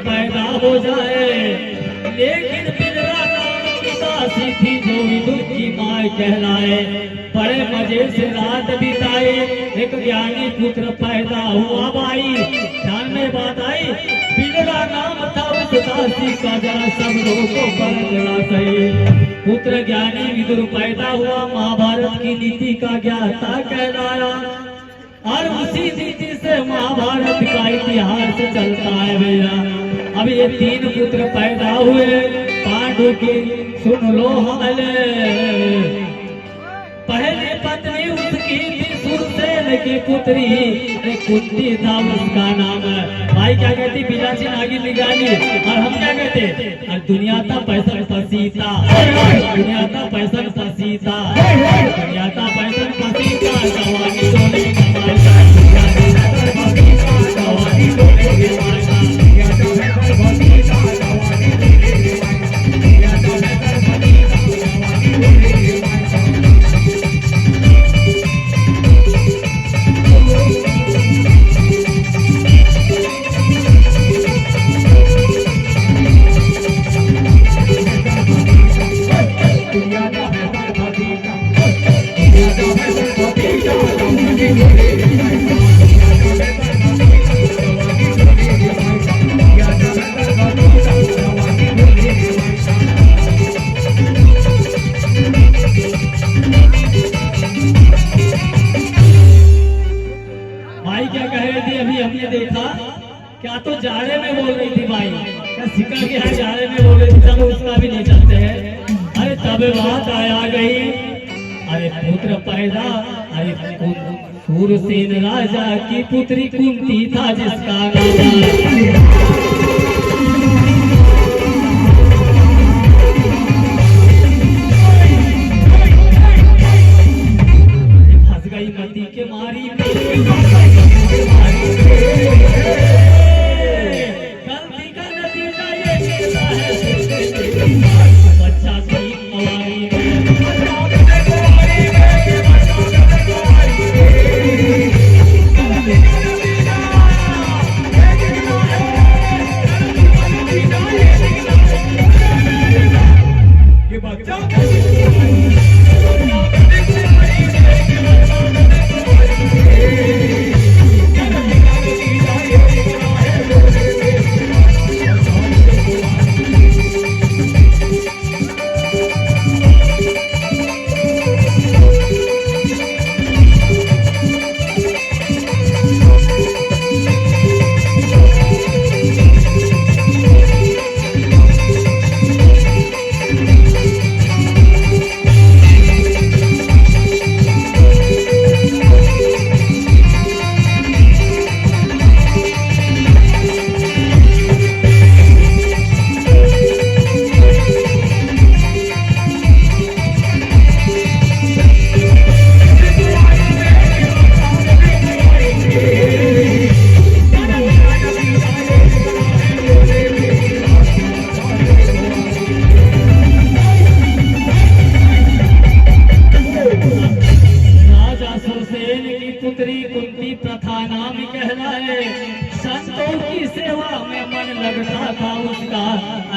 पैदा हो जाए। लेकिन बिरला नाम पिता सीखी जो विदुर की माँ कहलाए। बड़े मजे से रात बिताई, एक ज्ञानी पुत्र पैदा हुआ भाई। ध्यान में बात आई, बिरला नाम था उस दासी का, जरा सब लोगों पर जरा सही। पुत्र ज्ञानी विदुर पैदा हुआ, महाभारत की नीति का ज्ञाता कहलाया। और उसी नीति से महाभारत का इतिहास चलता है भैया। अब ये 3 पुत्र पैदा हुए पांडु की, सुन लो हाल। पहली पत्नी उसकी थी सुरसेन की पुत्री, कुंती था उसका नाम। भाई क्या कहती, बिलासी नागिन निकाली। और हम क्या कहते, और दुनिया था पैसा सीता, दुनिया था पैसा सीता, दुनिया था पैसा सीता। जवानी डोले जवानी डोले क्या तो जाड़े में बोल रही थी भाई, क्या सिकड़ के है जाड़े में बोल रही थी, चलो उसका भी नहीं चलते हैं। अरे तब बात आया गई, अरे पुत्र पैदा, अरे सूरसेन राजा की पुत्री कुंती था जिसका नाम। फंस गई मती के मारी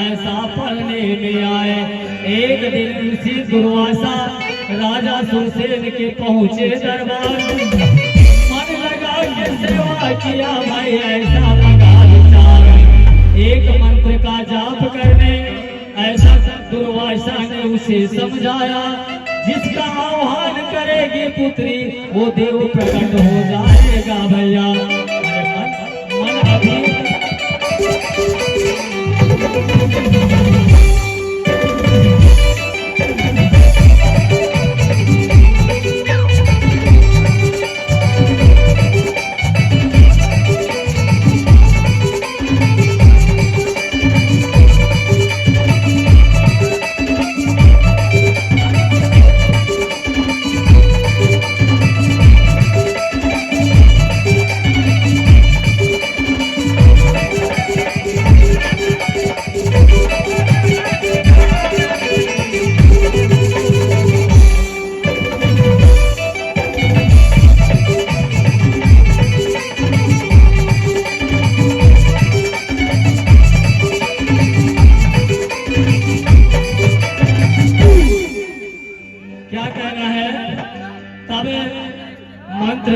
ऐसा पढ़ने में आए। एक दिन उसी दुर्वासा राजा सुरसेन के पहुँचे दरबार, मन लगा के सेवा किया भाई ऐसा लगा विचार। एक मंत्र का जाप करने ऐसा दुर्वासा ने उसे समझाया, जिसका आह्वान करेगी पुत्री वो देव प्रकट हो जाएगा भैया। मन अभी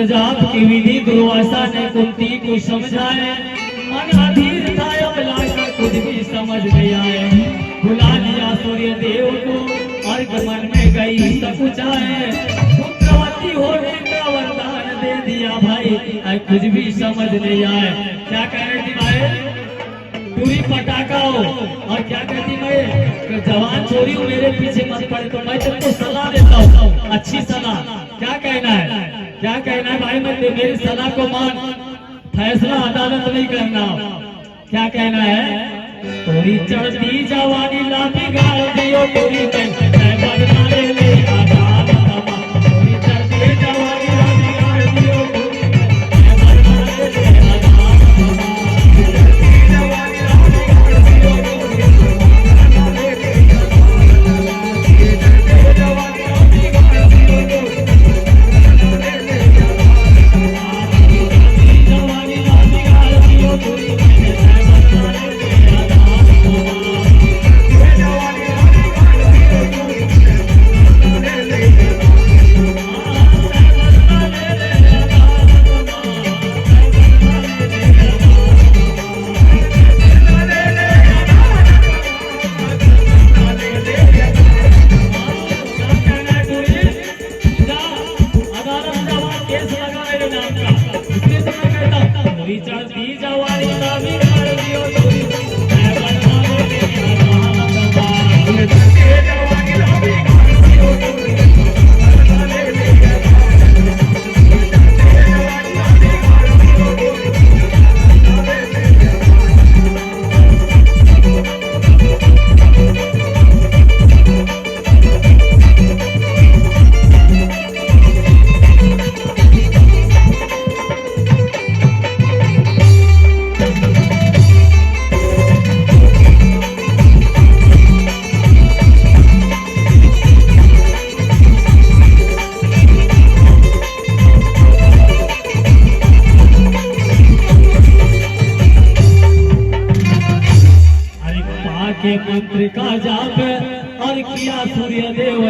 मंत्र जाप की विधि दुर्वासा ने कुंती को समझाए। मन अधीर था अभिलाषा कुछ भी समझ नहीं आए। बुला लिया सूर्य देव को अर्घ मन में गई सकुचाए। पुत्रवती होने का वरदान दे दिया भाई, कुछ भी समझ नहीं आए। क्या कह रही थी भाई? पूरी पटाखा हो और क्या कहती मैं जवान छोरी हूँ, मेरे पीछे मत पड़े। तो मैं तुमको सलाह देता हूँ, अच्छी सलाह। क्या कहना है? क्या कहना है भाई? मैं मेरी सलाह को मान, फैसला अदालत नहीं करना। क्या कहना है? थोड़ी चढ़ती जवानी लाठी गाड़ दियो पूरी बदला ले ले आधार तमा। थोड़ी चढ़ती जवानी लाठी गाड़ दियो पूरी बदला ले ले आधार तमा। के मंत्र का जाप और किया सूर्य देव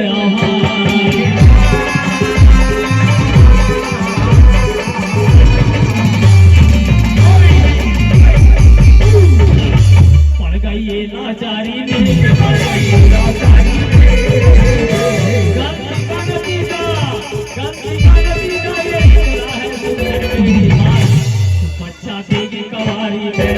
पड़ गई ये लाचारी में, बच्चा देगी कवारी में।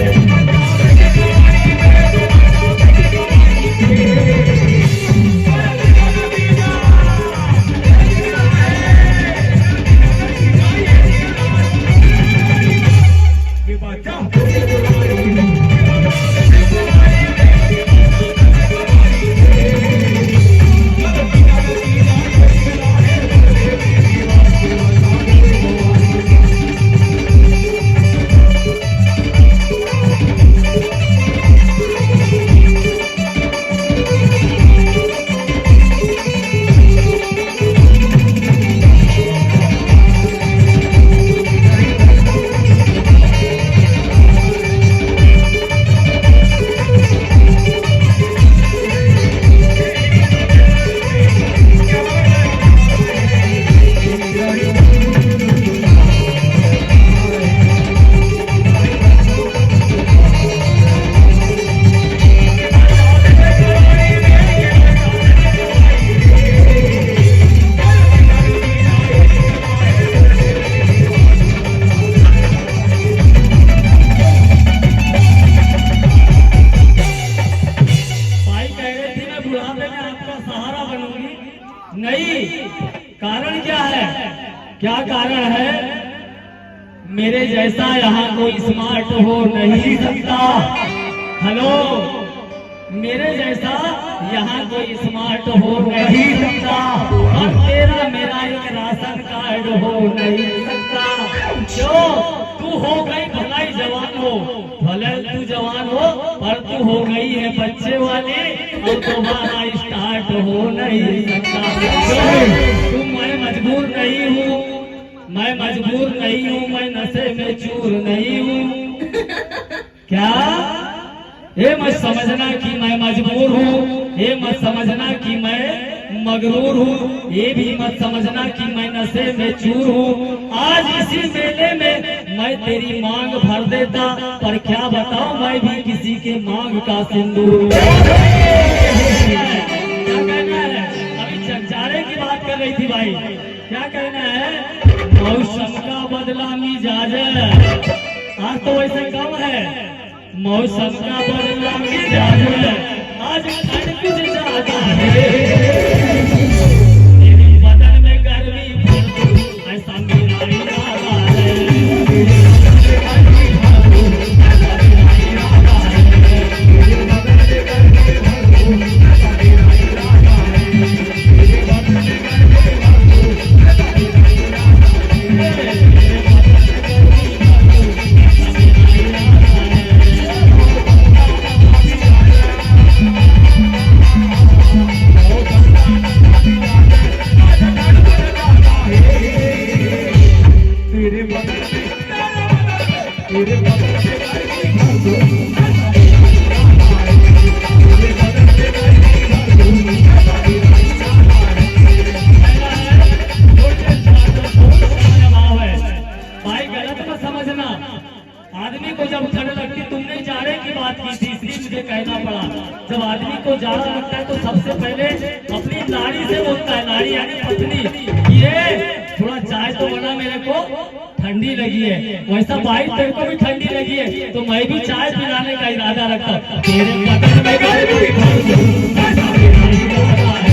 नहीं, कारण क्या है? क्या कारण है? मेरे जैसा यहाँ कोई स्मार्ट हो नहीं सकता। हेलो, मेरे जैसा यहाँ कोई स्मार्ट हो नहीं सकता। और तेरा मेरा एक राशन कार्ड हो नहीं सकता। क्यों? तू हो गई भलाई जवान हो, भले तू जवान हो, पर तू हो गई है बच्चे वाले और तुम्हारा स्टार्ट हो नहीं सकता। तुम मैं मजबूर नहीं हूँ, मैं मजबूर नहीं हूँ, मैं नशे में चूर नहीं हूँ। क्या? ये मत समझना कि मैं मजबूर हूँ, ये मत समझना कि मैं मगरूर हूँ, ये भी मत समझना कि मैं नशे में चूर हूँ। आज इसी मेले में मैं तेरी मांग भर देता, पर क्या बताऊं मैं भी किसी के मांग का सिंदूर। क्या कहना है? अभी चंचारे की बात कर रही थी भाई, क्या कहना है? मौसम का बदला मिजाज, आज तो वैसे कम है। मौसम का बदला मिजाज, आज ठंड कुछ ज्यादा है। तेरे बदन में गर्मी ऐसा मेरा इरादा है। आदमी को जब ठंड लगती, तुमने जाड़े की बात की थी इसलिए मुझे कहना पड़ा। जब आदमी को जाड़ा लगता है तो सबसे पहले अपनी नाड़ी से बोलता है, नाड़ी यानी पत्नी, ये थोड़ा चाय तो बना, मेरे को ठंडी लगी है। वैसा भाई तेरे को भी ठंडी लगी है तो मैं भी चाय पिलाने का इरादा रखता हूँ। तेरे बदन में गर्मी भर दूं, ऐसा मेरा इरादा है।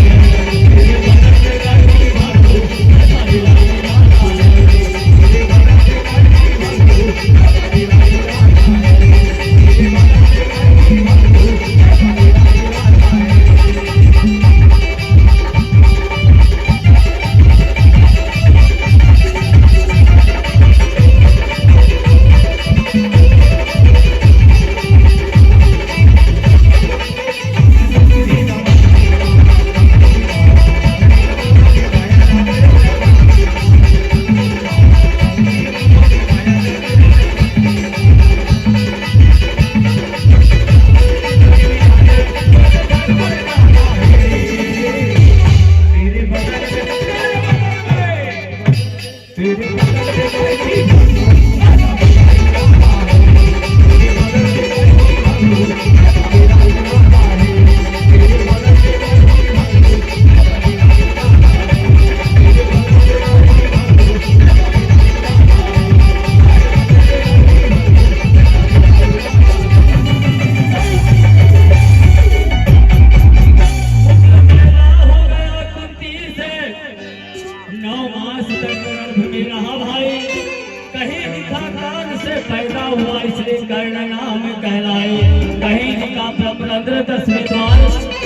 पैदा हुआ इसलिए कर्ण नाम कहलाए। कहीं का ब्रह्मरंध्र 10वें द्वार,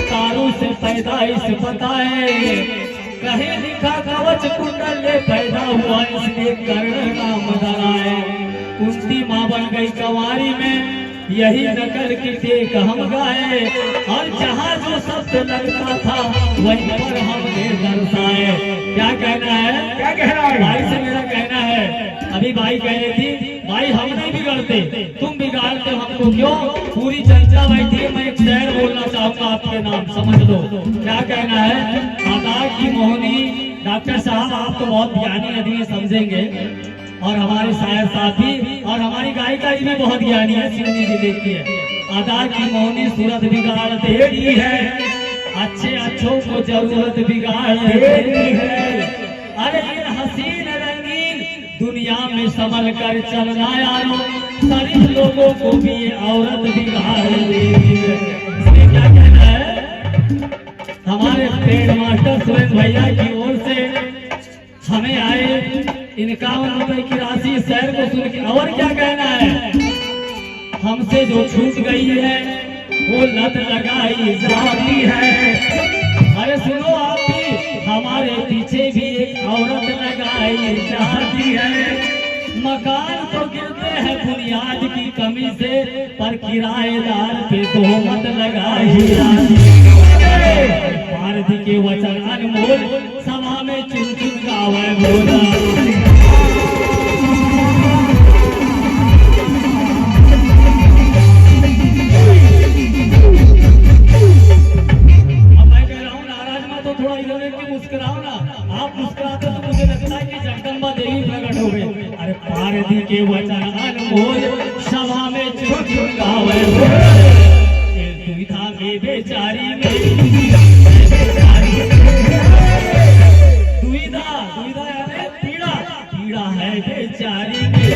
तारों से पैदाइश बताए। कहीं लिखा कवच कुंडल पैदा हुआ इसलिए कर्ण नाम धराए। कुंती माँ बन गई कंवारी में, यही नकल की टेक हम गाए। और जहाँ जो शब्द लगता था वहीं पर हमने दर्शाए। क्या कहना है? क्या कह रहा है भाई से? मेरा कहना है, अभी भाई कह रही थी भाई हम नहीं बिगड़ते, तुम बिगाड़ते हमको क्यों? पूरी चर्चा बैठी है, मैं एक शेर बोलना चाहूंगा आपके नाम, समझ लो। क्या कहना है? आदाब की मोहनी डॉक्टर साहब, आप तो बहुत ज्ञानी आदमी समझेंगे, और हमारे शायर साथी और हमारी गायिका भी बहुत ज्ञानी है, सुननी भी देखती है। आदाब की मोहनी सूरत बिगाड़ देती है, अच्छे अच्छों को जरूरत बिगाड़ देती है। अरे ये हसीन रंगीन दुनिया में संभल कर चलना यारो, शरीफ लोगों को भी ये औरत बिगाड़ देती है। इसमें क्या कहना है? हमारे पेड़ मास्टर सुरेंद्र भैया की ओर से हमें आए 51 रुपए की राशि शहर को सुन के। और क्या कहना है? हमसे जो छूट गई है वो लत लगाई जाती है। अरे सुनो आप भी, हमारे पीछे भी एक औरत लगाई जाती है। मकान तो गिरते हैं बुनियाद की कमी से, पर किराएदार पे तोहमत लगाई जाती है। भारती के वचन अनमोल, सभा में चुन चुन गावे बोला। अब मैं कह रहा हूँ नाराज मत हो, थोड़ा इधर भारती के वचन अनमोल सभा में चुप गावे दुविधा में बेचारी में दुविधा यानी पीड़ा पीड़ा है बेचारी में।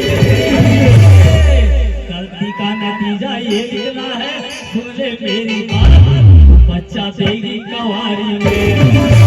गलती का नतीजा ये निकला है, सुन ले मेरी बात, बच्चा देगी कवारी में।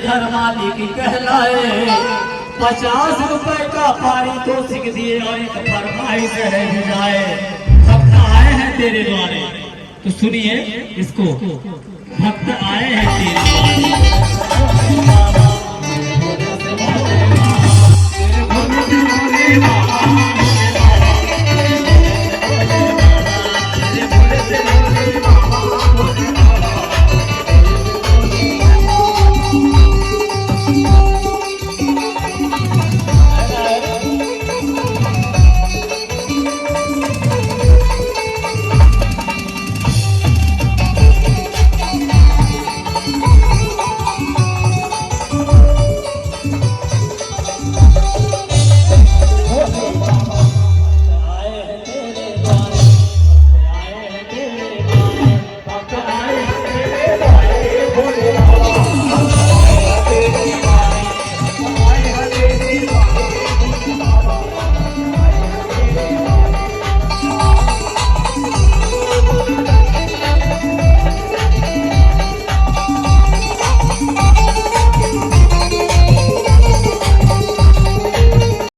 घर मालिक कहलाए, 50 रुपए का पारितोषिक दिए और एक फरमाइश रह जाए। भक्त आए हैं तेरे द्वारे, तो सुनिए इसको, भक्त आए हैं तेरे द्वारे।